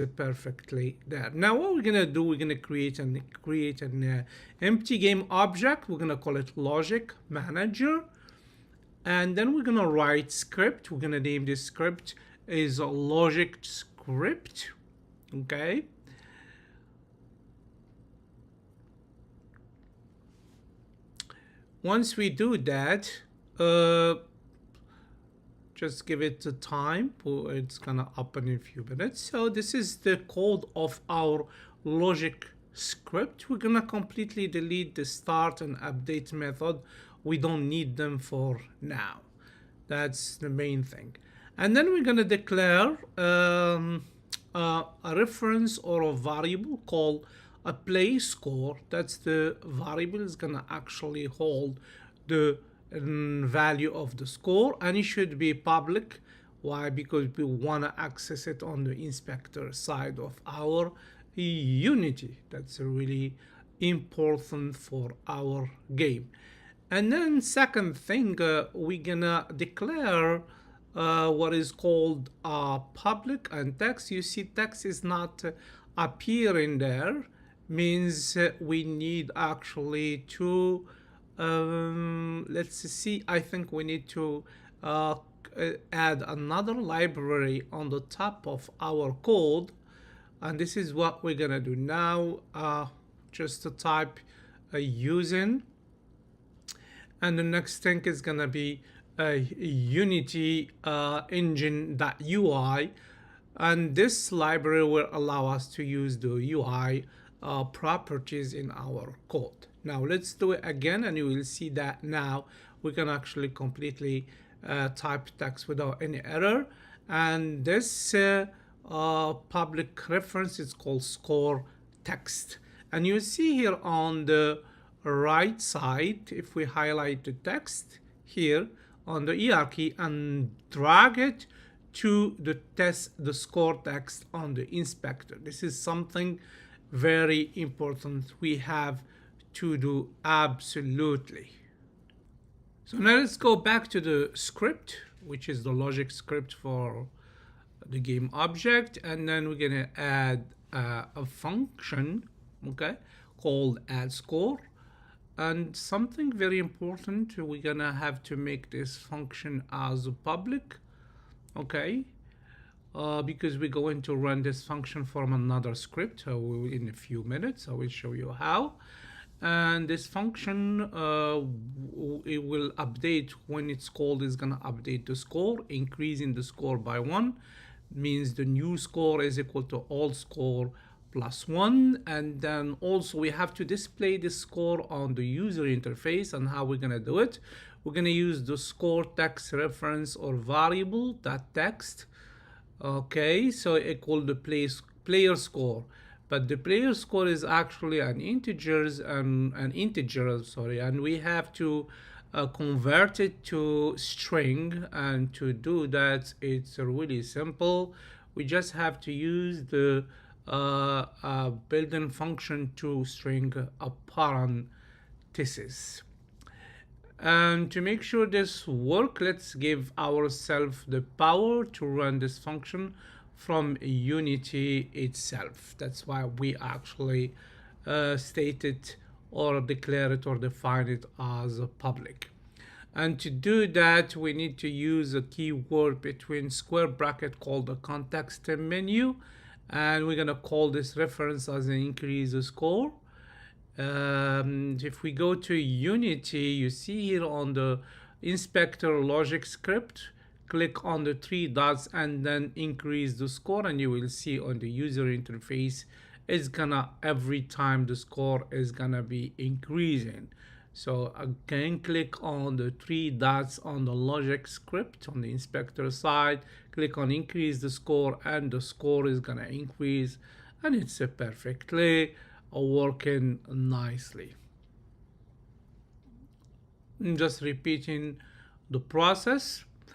perfectly there. Now what we're gonna do, we're gonna create an empty game object. We're gonna call it logic manager, and then we're gonna write script. We're gonna name this script is a logic script. Okay, once we do that, just give it a time. It's gonna open in a few minutes. So this is the code of our logic script. We're gonna completely delete the start and update method. We don't need them for now. That's the main thing. And then we're gonna declare a reference or a variable called a play score. That's the variable is gonna actually hold the value of the score, and it should be public. Why? Because we want to access it on the inspector side of our Unity. That's really important for our game. And then second thing, we're gonna declare what is called public and text. You see text is not appearing there, means we need actually to let's see, I think we need to add another library on the top of our code, and this is what we're gonna do now. Just to type using, and the next thing is gonna be Unity engine.ui, and this library will allow us to use the UI properties in our code. Now let's do it again, and you will see that now we can actually completely type text without any error. And this public reference is called score text. And you see here on the right side, if we highlight the text here on the ER key and drag it to the score text on the inspector. This is something very important we have to do absolutely. So now let's go back to the script, which is the logic script for the game object, and then we're gonna add a function, okay, called add score. And something very important, we're gonna have to make this function as public, okay, because we're going to run this function from another script in a few minutes. I will show you how. And this function it will update when it's called, is gonna update the score, increasing the score by 1, means the new score is equal to old score plus 1. And then also we have to display the score on the user interface. And how we're gonna do it, we're gonna use the score text reference or variable that text, okay, so equal the player score. But the player score is actually an integer, and we have to convert it to string. And to do that, it's really simple. We just have to use the built-in function to string a parenthesis. And to make sure this works, let's give ourselves the power to run this function from Unity itself. That's why we actually state it or declare it or define it as a public. And to do that, we need to use a keyword between square bracket called the context menu, and we're gonna call this reference as an increase score. If we go to Unity, you see here on the inspector logic script, click on the 3 dots and then increase the score, and you will see on the user interface it's gonna, every time the score is gonna be increasing. So again, click on the 3 dots on the logic script on the inspector side, click on increase the score, and the score is gonna increase, and it's perfectly working nicely. I'm just repeating the process.